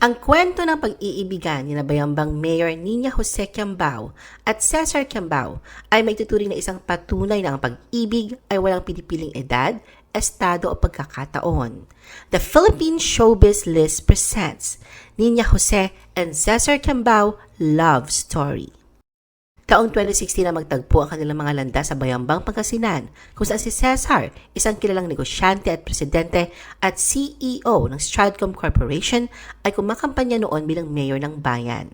Ang kwento ng pag-iibigan ni Bayambang Mayor Nina Jose Quiambao at Cesar Quiambao ay may tuturing na isang patunay na ang pag-ibig ay walang pinipiling edad, estado o pagkakataon. The Philippine Showbiz List presents Nina Jose and Cesar Quiambao Love Story. Taong 2016 na magtagpo ang kanilang mga landas sa Bayambang, Pangasinan, kung saan si Cesar, isang kilalang negosyante at presidente at CEO ng Stratcom Corporation, ay kumakampanya noon bilang mayor ng bayan.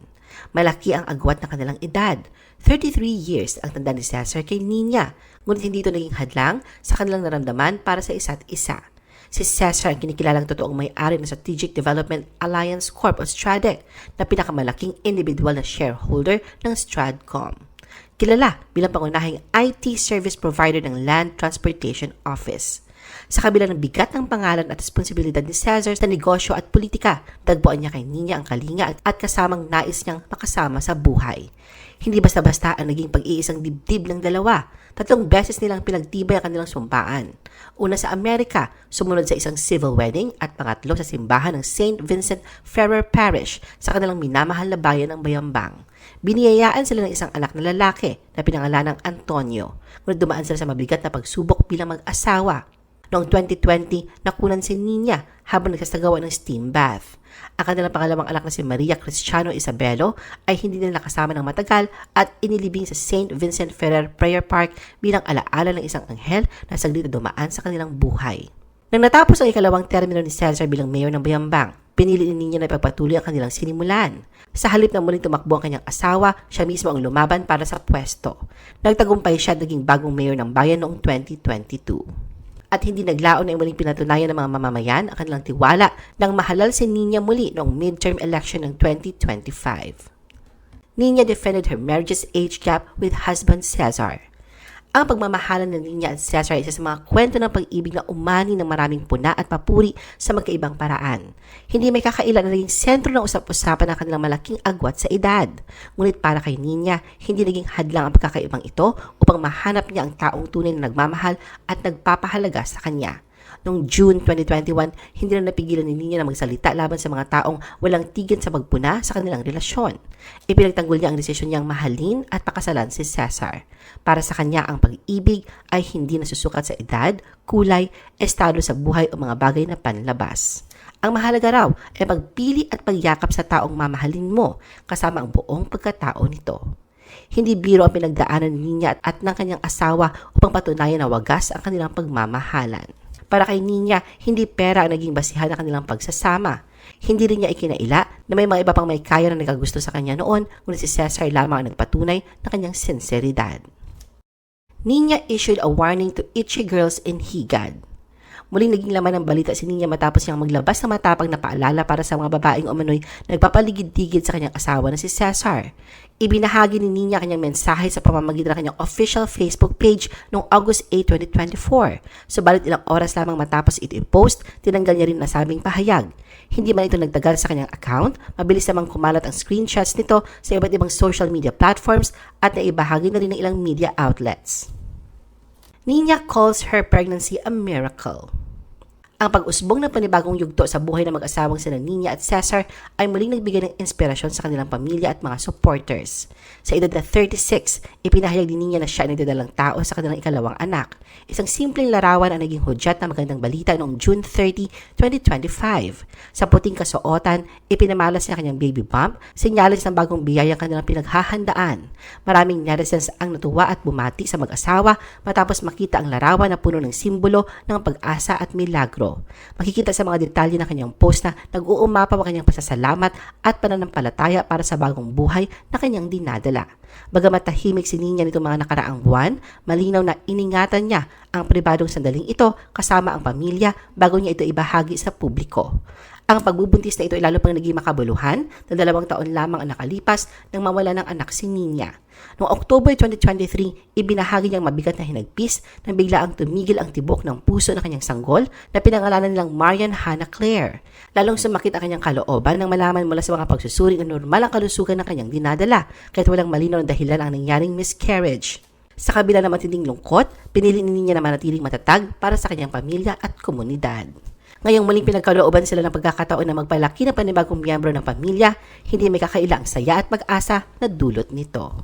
Malaki ang agwat ng kanilang edad. 33 years ang tanda ni Cesar kay Nina, ngunit hindi ito naging hadlang sa kanilang naramdaman para sa isa't isa. Si Cesar ang kinikilalang totoong may-ari ng Strategic Development Alliance Corp o STRADEC na pinakamalaking individual na shareholder ng Stratcom. Kilala bilang pangunahing IT service provider ng Land Transportation Office. Sa kabila ng bigat ng pangalan at responsibilidad ni Cesar sa negosyo at politika, tagpuan niya kay Nina ang kalinga at kasamang nais niyang makasama sa buhay. Hindi basta-basta ang naging pag-iisang dibdib ng dalawa. 3 beses nilang pinagtibay ang kanilang sumpaan. Una sa Amerika, sumunod sa isang civil wedding at pangatlo sa simbahan ng St. Vincent Ferrer Parish sa kanilang minamahal na bayan ng Bayambang. Biniyayaan sila ng isang anak na lalaki na pinangalan ng Antonio. Ngunit dumaan sila sa mabigat na pagsubok bilang mag-asawa. Noong 2020, nakunan si Nina habang nagsasagawa ng steam bath. Ang kanilang pangalawang anak na si Maria Cristiano Isabelo ay hindi nila nakasama ng matagal at inilibing sa St. Vincent Ferrer Prayer Park bilang alaala ng isang anghel na saglit na dumaan sa kanilang buhay. Nang natapos ang ikalawang termino ni Cesar bilang mayor ng Bayambang, pinili ni Nina na ipagpatuloy ang kanilang sinimulan. Sa halip na muling tumakbo ang kanyang asawa, siya mismo ang lumaban para sa pwesto. Nagtagumpay siya at naging bagong mayor ng bayan noong 2022. At hindi naglaon na muling pinatunayan ng mga mamamayan ang kanilang tiwala nang mahalal si Nina muli noong midterm election ng 2025. Nina defended her marriage's age gap with husband Cesar. Ang pagmamahalan ng Nina at Cesar ay isa sa mga kwento ng pag-ibig na umani ng maraming puna at papuri sa magkaibang paraan. Hindi may kakailan na naging sentro ng usap-usapan ng kanilang malaking agwat sa edad. Ngunit para kay Nina, hindi naging hadlang ang pagkakaibang ito upang mahanap niya ang taong tunay na nagmamahal at nagpapahalaga sa kanya. Noong June 2021, hindi na napigilan ni Nina na magsalita laban sa mga taong walang tigil sa pagpuna sa kanilang relasyon. Ipinagtanggol niya ang desisyon niyang mahalin at pakasalan si Cesar. Para sa kanya, ang pag-ibig ay hindi nasusukat sa edad, kulay, estado sa buhay o mga bagay na panlabas. Ang mahalaga raw ay pagpili at pagyakap sa taong mamahalin mo kasama ang buong pagkatao nito. Hindi biro ang pinagdaanan ni Nina at ng kanyang asawa upang patunayan na wagas ang kanilang pagmamahalan. Para kay Nina, hindi pera ang naging basihan ng kanilang pagsasama. Hindi rin niya ikinaila na may mga iba pang may kaya na nagkagusto sa kanya noon, ngunit si Cesar lamang ang nagpatunay ng kanyang sinseridad. Nina issued a warning to itchy girls in Higad. Muling naging laman ng balita si Nina matapos niyang maglabas ng matapang na paalala para sa mga babaeng umano'y nagpapaligid-tigid sa kanyang asawa na si Cesar. Ibinahagi ni Nina kanyang mensahe sa pamamagitan ng kanyang official Facebook page noong August 8, 2024. Subalit ilang oras lamang matapos ito i-post, tinanggal niya rin ang nasabing pahayag. Hindi man ito nagtagal sa kanyang account, mabilis namang kumalat ang screenshots nito sa iba't ibang social media platforms at naibahagi na rin ng ilang media outlets. Nina calls her pregnancy a miracle. Ang pag-usbong ng panibagong yugto sa buhay ng mag-asawang sina Nina at Cesar ay muling nagbigay ng inspirasyon sa kanilang pamilya at mga supporters. Sa edad na 36, ipinahayag ni Nina na siya ay nagdadalang tao sa kanilang ikalawang anak. Isang simpleng larawan ang naging hudyat na magandang balita noong June 30, 2025. Sa puting kasuotan, ipinamalas niya kanyang baby bump, sinyalis ng bagong biyayang kanilang pinaghahandaan. Maraming netizens ang natuwa at bumati sa mag-asawa matapos makita ang larawan na puno ng simbolo ng pag-asa at milagro. Makikita sa mga detalye ng kanyang post na nag-uumapaw ang kanyang pasasalamat at pananampalataya para sa bagong buhay na kanyang dinadala. Bagamat tahimik si Nina nitong mga nakaraang buwan, malinaw na iningatan niya ang pribadong sandaling ito kasama ang pamilya bago niya ito ibahagi sa publiko. Ang pagbubuntis na ito ay lalo pang naging makabuluhan na 2 taon lamang ang nakalipas nang mawala ng anak si Nina. Noong October 2023, ibinahagi niyang mabigat na hinagpis nang biglaang tumigil ang tibok ng puso ng kanyang sanggol na pinangalanan nilang Marian Hannah Claire. Lalong sumakit ang kanyang kalooban nang malaman mula sa mga pagsusuri na normal ang kalusugan ng kanyang dinadala kahit walang malinaw na dahilan ang nangyaring miscarriage. Sa kabila ng matinding lungkot, pinili ni Nina na manatiling matatag para sa kanyang pamilya at komunidad. Ngayong muling pinagkalooban sila ng pagkakataon na magpalaki ng panibagong miyembro ng pamilya, hindi may kakailang saya at pag-asa na dulot nito.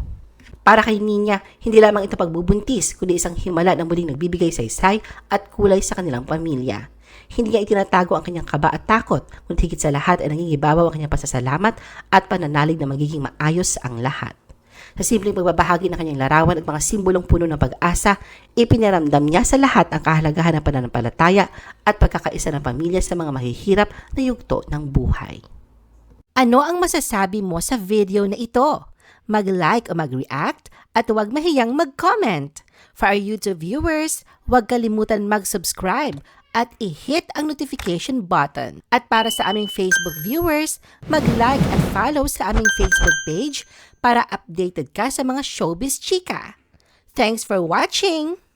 Para kay Nina, hindi lamang ito pagbubuntis, kundi isang himala na muling nagbibigay saysay at kulay sa kanilang pamilya. Hindi niya itinatago ang kanyang kaba at takot, ngunit higit sa lahat ay nangingibabaw ang kanyang pasasalamat at pananalig na magiging maayos ang lahat. Sa simpleng pagbabahagi ng kanyang larawan at mga simbolong puno ng pag-asa, ipinaramdam niya sa lahat ang kahalagahan ng pananampalataya at pagkakaisa ng pamilya sa mga mahihirap na yugto ng buhay. Ano ang masasabi mo sa video na ito? Mag-like o mag-react at huwag mahiyang mag-comment. For our YouTube viewers, huwag kalimutan mag-subscribe at i-hit ang notification button. At para sa aming Facebook viewers, mag-like at follow sa aming Facebook page para updated ka sa mga showbiz chika. Thanks for watching!